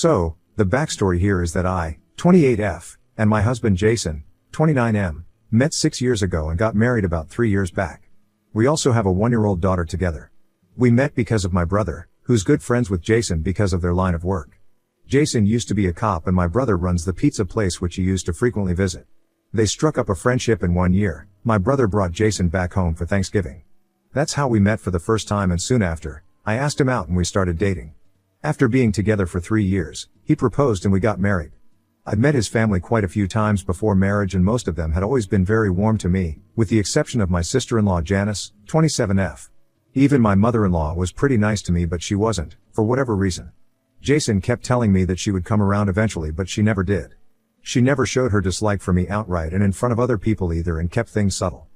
So, the backstory here is that I, 28F, and my husband Jason, 29M, met 6 years ago and got married about 3 years back. We also have a 1-year-old daughter together. We met because of my brother, who's good friends with Jason because of their line of work. Jason used to be a cop and my brother runs the pizza place which he used to frequently visit. They struck up a friendship in 1 year. My brother brought Jason back home for Thanksgiving. That's how we met for the first time, and soon after, I asked him out and we started dating. After being together for 3 years, he proposed and we got married. I'd met his family quite a few times before marriage and most of them had always been very warm to me, with the exception of my sister-in-law Janice, 27F. Even my mother-in-law was pretty nice to me, but she wasn't, for whatever reason. Jason kept telling me that she would come around eventually, but she never did. She never showed her dislike for me outright and in front of other people either, and kept things subtle.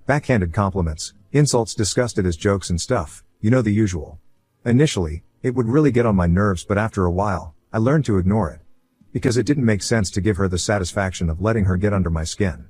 Backhanded compliments, insults disguised as jokes and stuff, you know, the usual. Initially, it would really get on my nerves, but after a while, I learned to ignore it. Because it didn't make sense to give her the satisfaction of letting her get under my skin.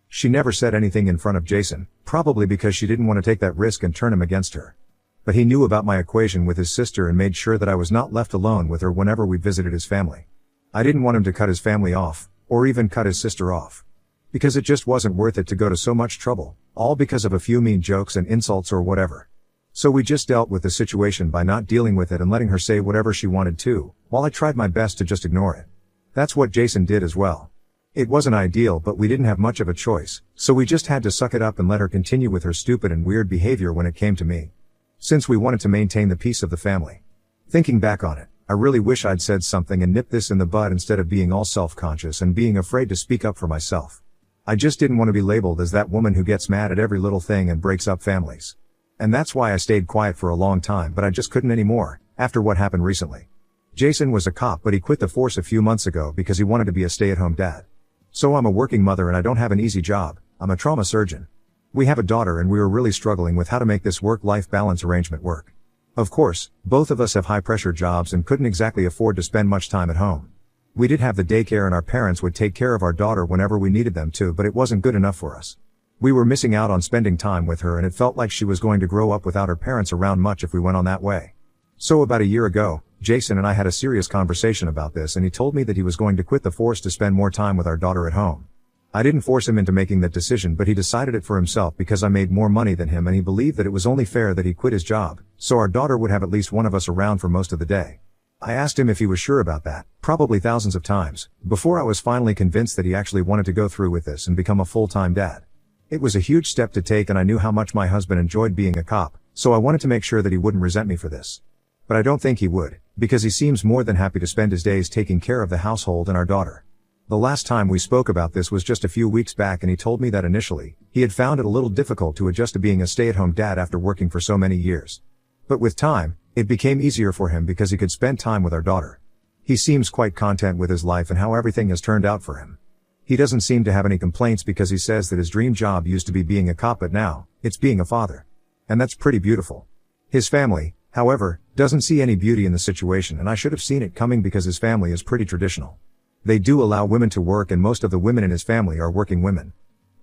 She never said anything in front of Jason, probably because she didn't want to take that risk and turn him against her. But he knew about my equation with his sister and made sure that I was not left alone with her whenever we visited his family. I didn't want him to cut his family off, or even cut his sister off. Because it just wasn't worth it to go to so much trouble, all because of a few mean jokes and insults or whatever. So we just dealt with the situation by not dealing with it and letting her say whatever she wanted to, while I tried my best to just ignore it. That's what Jason did as well. It wasn't ideal, but we didn't have much of a choice, so we just had to suck it up and let her continue with her stupid and weird behavior when it came to me. Since we wanted to maintain the peace of the family. Thinking back on it, I really wish I'd said something and nipped this in the bud instead of being all self-conscious and being afraid to speak up for myself. I just didn't want to be labeled as that woman who gets mad at every little thing and breaks up families. And that's why I stayed quiet for a long time, but I just couldn't anymore, after what happened recently. Jason was a cop, but he quit the force a few months ago because he wanted to be a stay-at-home dad. So I'm a working mother and I don't have an easy job. I'm a trauma surgeon. We have a daughter and we were really struggling with how to make this work-life balance arrangement work. Of course, both of us have high-pressure jobs and couldn't exactly afford to spend much time at home. We did have the daycare and our parents would take care of our daughter whenever we needed them to, but it wasn't good enough for us. We were missing out on spending time with her and it felt like she was going to grow up without her parents around much if we went on that way. So about a year ago, Jason and I had a serious conversation about this and he told me that he was going to quit the force to spend more time with our daughter at home. I didn't force him into making that decision, but he decided it for himself because I made more money than him and he believed that it was only fair that he quit his job, so our daughter would have at least one of us around for most of the day. I asked him if he was sure about that, probably thousands of times, before I was finally convinced that he actually wanted to go through with this and become a full-time dad. It was a huge step to take and I knew how much my husband enjoyed being a cop, so I wanted to make sure that he wouldn't resent me for this. But I don't think he would, because he seems more than happy to spend his days taking care of the household and our daughter. The last time we spoke about this was just a few weeks back and he told me that initially, he had found it a little difficult to adjust to being a stay-at-home dad after working for so many years. But with time, it became easier for him because he could spend time with our daughter. He seems quite content with his life and how everything has turned out for him. He doesn't seem to have any complaints because he says that his dream job used to be being a cop, but now, it's being a father. And that's pretty beautiful. His family, however, doesn't see any beauty in the situation, and I should have seen it coming because his family is pretty traditional. They do allow women to work and most of the women in his family are working women.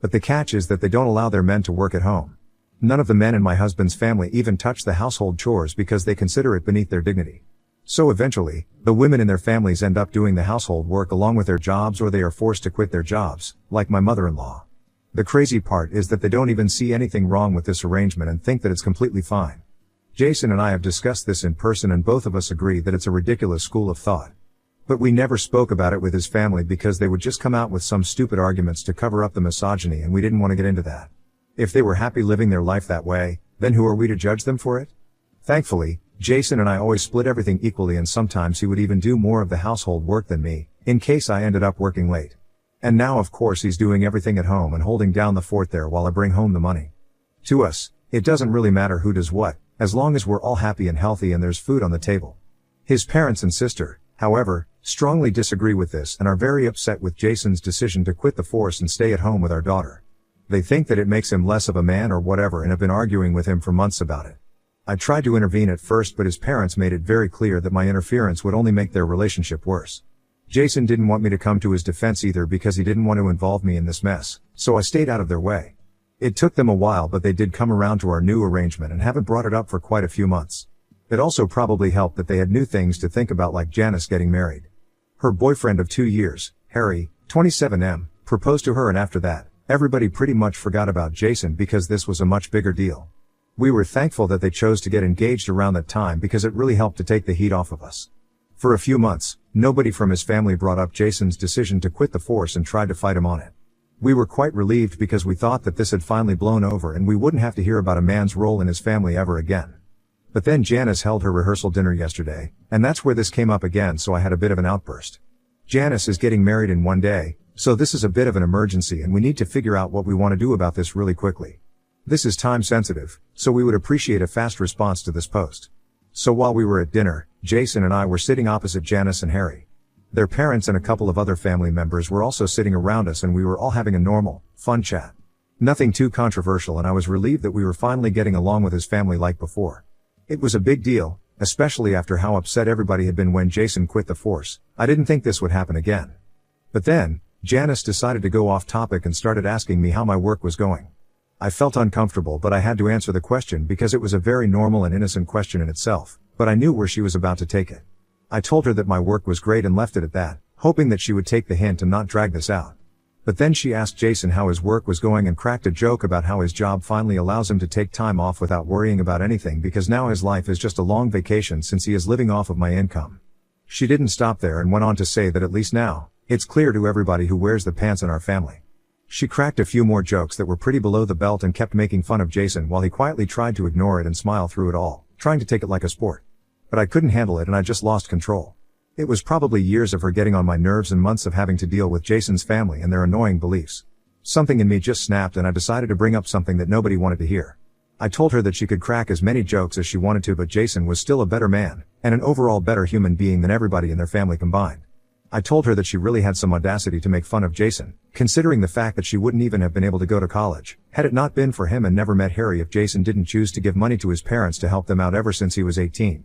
But the catch is that they don't allow their men to work at home. None of the men in my husband's family even touch the household chores because they consider it beneath their dignity. So eventually, the women in their families end up doing the household work along with their jobs, or they are forced to quit their jobs, like my mother-in-law. The crazy part is that they don't even see anything wrong with this arrangement and think that it's completely fine. Jason and I have discussed this in person and both of us agree that it's a ridiculous school of thought. But we never spoke about it with his family because they would just come out with some stupid arguments to cover up the misogyny, and we didn't want to get into that. If they were happy living their life that way, then who are we to judge them for it? Thankfully, Jason and I always split everything equally, and sometimes he would even do more of the household work than me, in case I ended up working late. And now of course he's doing everything at home and holding down the fort there while I bring home the money. To us, it doesn't really matter who does what, as long as we're all happy and healthy and there's food on the table. His parents and sister, however, strongly disagree with this and are very upset with Jason's decision to quit the force and stay at home with our daughter. They think that it makes him less of a man or whatever and have been arguing with him for months about it. I tried to intervene at first, but his parents made it very clear that my interference would only make their relationship worse. Jason didn't want me to come to his defense either because he didn't want to involve me in this mess, so I stayed out of their way. It took them a while, but they did come around to our new arrangement and haven't brought it up for quite a few months. It also probably helped that they had new things to think about, like Janice getting married. Her boyfriend of 2 years, Harry, 27M, proposed to her, and after that, everybody pretty much forgot about Jason because this was a much bigger deal. We were thankful that they chose to get engaged around that time because it really helped to take the heat off of us. For a few months, nobody from his family brought up Jason's decision to quit the force and tried to fight him on it. We were quite relieved because we thought that this had finally blown over and we wouldn't have to hear about a man's role in his family ever again. But then Janice held her rehearsal dinner yesterday, and that's where this came up again, so I had a bit of an outburst. Janice is getting married in 1 day, so this is a bit of an emergency and we need to figure out what we want to do about this really quickly. This is time sensitive, so we would appreciate a fast response to this post. So while we were at dinner, Jason and I were sitting opposite Janice and Harry. Their parents and a couple of other family members were also sitting around us, and we were all having a normal, fun chat. Nothing too controversial, and I was relieved that we were finally getting along with his family like before. It was a big deal, especially after how upset everybody had been when Jason quit the force. I didn't think this would happen again. But then, Janice decided to go off topic and started asking me how my work was going. I felt uncomfortable, but I had to answer the question because it was a very normal and innocent question in itself, but I knew where she was about to take it. I told her that my work was great and left it at that, hoping that she would take the hint and not drag this out. But then she asked Jason how his work was going and cracked a joke about how his job finally allows him to take time off without worrying about anything because now his life is just a long vacation since he is living off of my income. She didn't stop there and went on to say that at least now, it's clear to everybody who wears the pants in our family. She cracked a few more jokes that were pretty below the belt and kept making fun of Jason while he quietly tried to ignore it and smile through it all, trying to take it like a sport. But I couldn't handle it and I just lost control. It was probably years of her getting on my nerves and months of having to deal with Jason's family and their annoying beliefs. Something in me just snapped and I decided to bring up something that nobody wanted to hear. I told her that she could crack as many jokes as she wanted to, but Jason was still a better man, and an overall better human being than everybody in their family combined. I told her that she really had some audacity to make fun of Jason, considering the fact that she wouldn't even have been able to go to college, had it not been for him, and never met Harry if Jason didn't choose to give money to his parents to help them out ever since he was 18.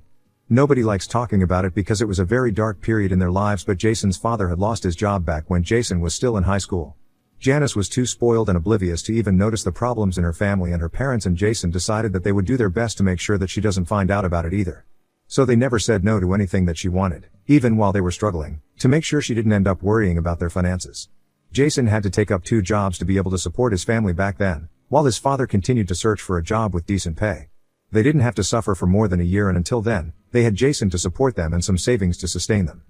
Nobody likes talking about it because it was a very dark period in their lives, but Jason's father had lost his job back when Jason was still in high school. Janice was too spoiled and oblivious to even notice the problems in her family, and her parents and Jason decided that they would do their best to make sure that she doesn't find out about it either. So they never said no to anything that she wanted, even while they were struggling, to make sure she didn't end up worrying about their finances. Jason had to take up 2 jobs to be able to support his family back then, while his father continued to search for a job with decent pay. They didn't have to suffer for more than a year, and until then, they had Jason to support them and some savings to sustain them.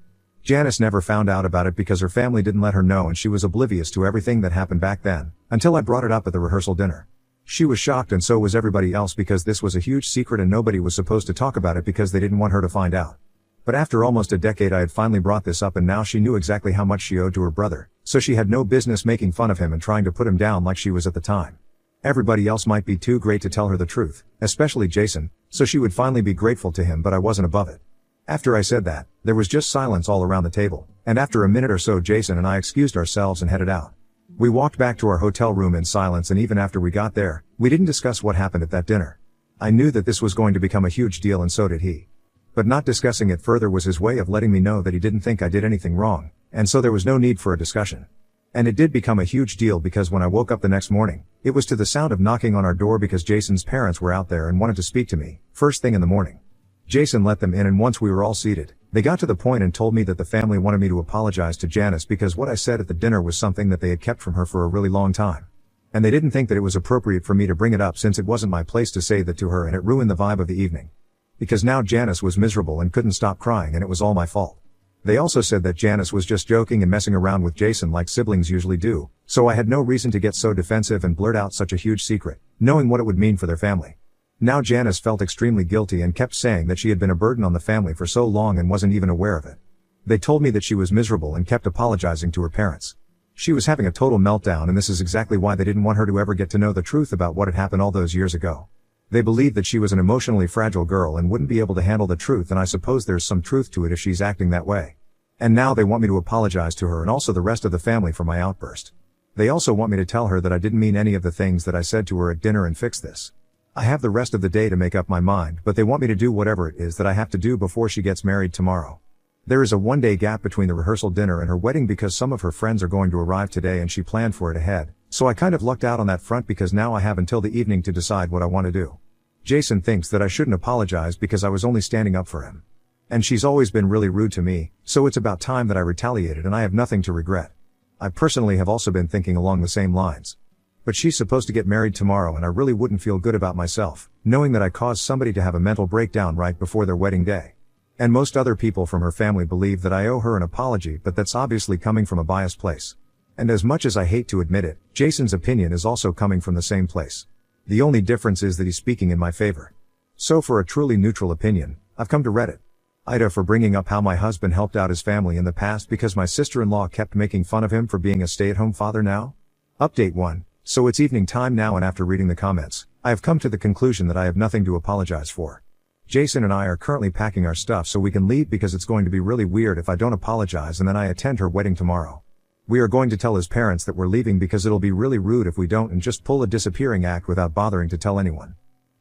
Janice never found out about it because her family didn't let her know, and she was oblivious to everything that happened back then, until I brought it up at the rehearsal dinner. She was shocked, and so was everybody else, because this was a huge secret and nobody was supposed to talk about it because they didn't want her to find out. But after almost a decade I had finally brought this up, and now she knew exactly how much she owed to her brother, so she had no business making fun of him and trying to put him down like she was at the time. Everybody else might be too great to tell her the truth, especially Jason, so she would finally be grateful to him, but I wasn't above it. After I said that, there was just silence all around the table, and after a minute or so Jason and I excused ourselves and headed out. We walked back to our hotel room in silence, and even after we got there, we didn't discuss what happened at that dinner. I knew that this was going to become a huge deal, and so did he. But not discussing it further was his way of letting me know that he didn't think I did anything wrong, and so there was no need for a discussion. And it did become a huge deal because when I woke up the next morning, it was to the sound of knocking on our door because Jason's parents were out there and wanted to speak to me, first thing in the morning. Jason let them in, and once we were all seated, they got to the point and told me that the family wanted me to apologize to Janice because what I said at the dinner was something that they had kept from her for a really long time. And they didn't think that it was appropriate for me to bring it up since it wasn't my place to say that to her, and it ruined the vibe of the evening. Because now Janice was miserable and couldn't stop crying, and it was all my fault. They also said that Janice was just joking and messing around with Jason like siblings usually do, so I had no reason to get so defensive and blurt out such a huge secret, knowing what it would mean for their family. Now Janice felt extremely guilty and kept saying that she had been a burden on the family for so long and wasn't even aware of it. They told me that she was miserable and kept apologizing to her parents. She was having a total meltdown, and this is exactly why they didn't want her to ever get to know the truth about what had happened all those years ago. They believed that she was an emotionally fragile girl and wouldn't be able to handle the truth, and I suppose there's some truth to it if she's acting that way. And now they want me to apologize to her and also the rest of the family for my outburst. They also want me to tell her that I didn't mean any of the things that I said to her at dinner and fix this. I have the rest of the day to make up my mind, but they want me to do whatever it is that I have to do before she gets married tomorrow. There is a 1-day gap between the rehearsal dinner and her wedding because some of her friends are going to arrive today and she planned for it ahead, so I kind of lucked out on that front because now I have until the evening to decide what I want to do. Jason thinks that I shouldn't apologize because I was only standing up for him. And she's always been really rude to me, so it's about time that I retaliated, and I have nothing to regret. I personally have also been thinking along the same lines. But she's supposed to get married tomorrow, and I really wouldn't feel good about myself, knowing that I caused somebody to have a mental breakdown right before their wedding day. And most other people from her family believe that I owe her an apology, but that's obviously coming from a biased place. And as much as I hate to admit it, Jason's opinion is also coming from the same place. The only difference is that he's speaking in my favor. So for a truly neutral opinion, I've come to Reddit. Ida for bringing up how my husband helped out his family in the past because my sister-in-law kept making fun of him for being a stay-at-home father now. Update 1. So it's evening time now, and after reading the comments, I have come to the conclusion that I have nothing to apologize for. Jason and I are currently packing our stuff so we can leave because it's going to be really weird if I don't apologize and then I attend her wedding tomorrow. We are going to tell his parents that we're leaving because it'll be really rude if we don't and just pull a disappearing act without bothering to tell anyone.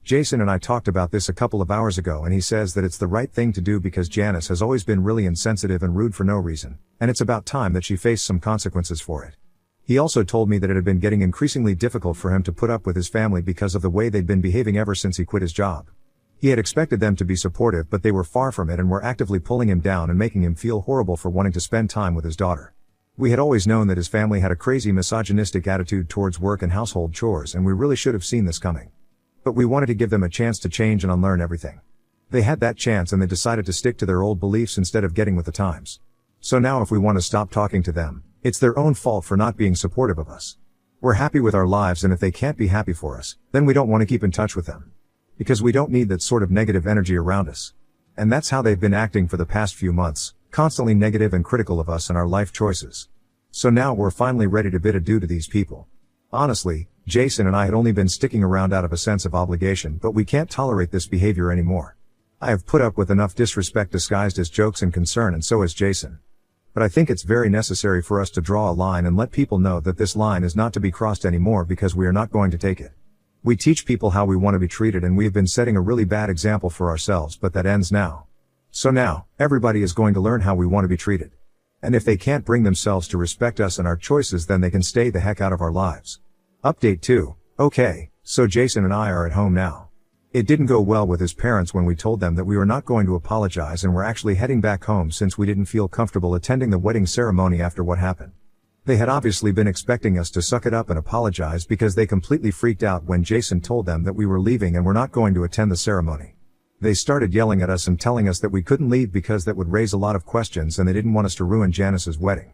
Jason and I talked about this a couple of hours ago, and he says that it's the right thing to do because Janice has always been really insensitive and rude for no reason, and it's about time that she faced some consequences for it. He also told me that it had been getting increasingly difficult for him to put up with his family because of the way they'd been behaving ever since he quit his job. He had expected them to be supportive, but they were far from it and were actively pulling him down and making him feel horrible for wanting to spend time with his daughter. We had always known that his family had a crazy misogynistic attitude towards work and household chores, and we really should have seen this coming. But we wanted to give them a chance to change and unlearn everything. They had that chance and they decided to stick to their old beliefs instead of getting with the times. So now if we want to stop talking to them, it's their own fault for not being supportive of us. We're happy with our lives, and if they can't be happy for us, then we don't want to keep in touch with them. Because we don't need that sort of negative energy around us. And that's how they've been acting for the past few months, constantly negative and critical of us and our life choices. So now we're finally ready to bid adieu to these people. Honestly, Jason and I had only been sticking around out of a sense of obligation, but we can't tolerate this behavior anymore. I have put up with enough disrespect disguised as jokes and concern, and so has Jason. But I think it's very necessary for us to draw a line and let people know that this line is not to be crossed anymore, because we are not going to take it. We teach people how we want to be treated, and we have been setting a really bad example for ourselves, but that ends now. So now, everybody is going to learn how we want to be treated. And if they can't bring themselves to respect us and our choices, then they can stay the heck out of our lives. Update 2. Okay, so Jason and I are at home now. It didn't go well with his parents when we told them that we were not going to apologize and were actually heading back home since we didn't feel comfortable attending the wedding ceremony after what happened. They had obviously been expecting us to suck it up and apologize because they completely freaked out when Jason told them that we were leaving and were not going to attend the ceremony. They started yelling at us and telling us that we couldn't leave because that would raise a lot of questions and they didn't want us to ruin Janice's wedding.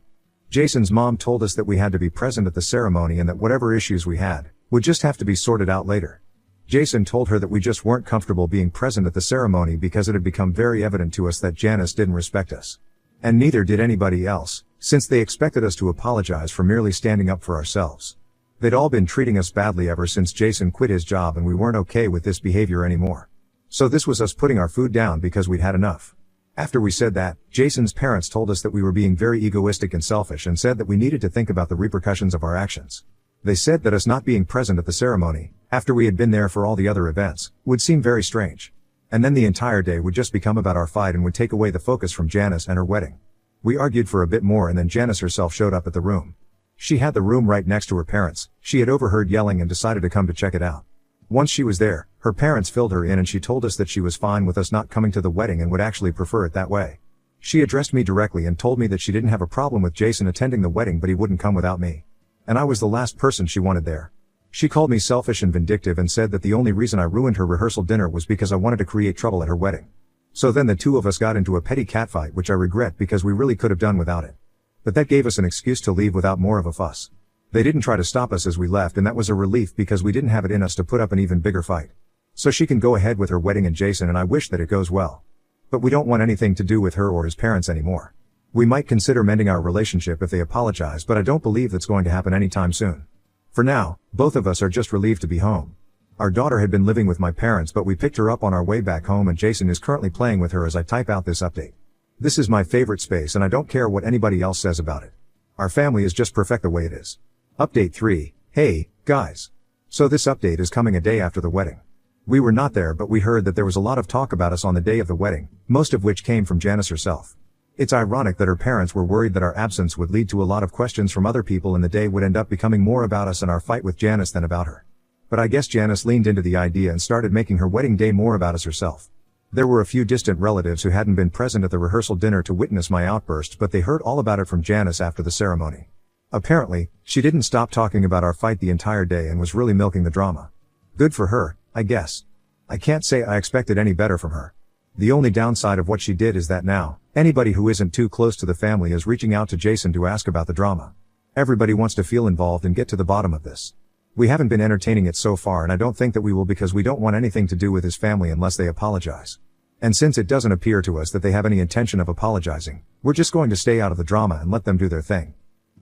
Jason's mom told us that we had to be present at the ceremony and that whatever issues we had would just have to be sorted out later. Jason told her that we just weren't comfortable being present at the ceremony because it had become very evident to us that Janice didn't respect us. And neither did anybody else, since they expected us to apologize for merely standing up for ourselves. They'd all been treating us badly ever since Jason quit his job, and we weren't okay with this behavior anymore. So this was us putting our food down because we'd had enough. After we said that, Jason's parents told us that we were being very egoistic and selfish and said that we needed to think about the repercussions of our actions. They said that us not being present at the ceremony, after we had been there for all the other events, would seem very strange. And then the entire day would just become about our fight and would take away the focus from Janice and her wedding. We argued for a bit more, and then Janice herself showed up at the room. She had the room right next to her parents. She had overheard yelling and decided to come to check it out. Once she was there, her parents filled her in and she told us that she was fine with us not coming to the wedding and would actually prefer it that way. She addressed me directly and told me that she didn't have a problem with Jason attending the wedding, but he wouldn't come without me. And I was the last person she wanted there. She called me selfish and vindictive and said that the only reason I ruined her rehearsal dinner was because I wanted to create trouble at her wedding. So then the two of us got into a petty catfight, which I regret because we really could have done without it. But that gave us an excuse to leave without more of a fuss. They didn't try to stop us as we left, and that was a relief because we didn't have it in us to put up an even bigger fight. So she can go ahead with her wedding and Jason, and I wish that it goes well. But we don't want anything to do with her or his parents anymore. We might consider mending our relationship if they apologize, but I don't believe that's going to happen anytime soon. For now, both of us are just relieved to be home. Our daughter had been living with my parents, but we picked her up on our way back home, and Jason is currently playing with her as I type out this update. This is my favorite space and I don't care what anybody else says about it. Our family is just perfect the way it is. Update 3. Hey, guys. So this update is coming a day after the wedding. We were not there, but we heard that there was a lot of talk about us on the day of the wedding, most of which came from Janice herself. It's ironic that her parents were worried that our absence would lead to a lot of questions from other people and the day would end up becoming more about us and our fight with Janice than about her. but I guess Janice leaned into the idea and started making her wedding day more about us herself. There were a few distant relatives who hadn't been present at the rehearsal dinner to witness my outburst, but they heard all about it from Janice after the ceremony. Apparently, she didn't stop talking about our fight the entire day and was really milking the drama. Good for her, I guess. I can't say I expected any better from her. The only downside of what she did is that now, anybody who isn't too close to the family is reaching out to Jason to ask about the drama. Everybody wants to feel involved and get to the bottom of this. We haven't been entertaining it so far, and I don't think that we will, because we don't want anything to do with his family unless they apologize. And since it doesn't appear to us that they have any intention of apologizing, we're just going to stay out of the drama and let them do their thing.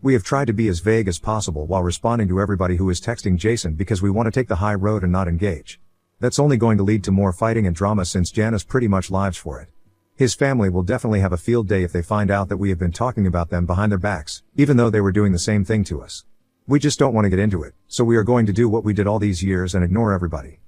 We have tried to be as vague as possible while responding to everybody who is texting Jason, because we want to take the high road and not engage. That's only going to lead to more fighting and drama, since Janice pretty much lives for it. His family will definitely have a field day if they find out that we have been talking about them behind their backs, even though they were doing the same thing to us. We just don't want to get into it, so we are going to do what we did all these years and ignore everybody.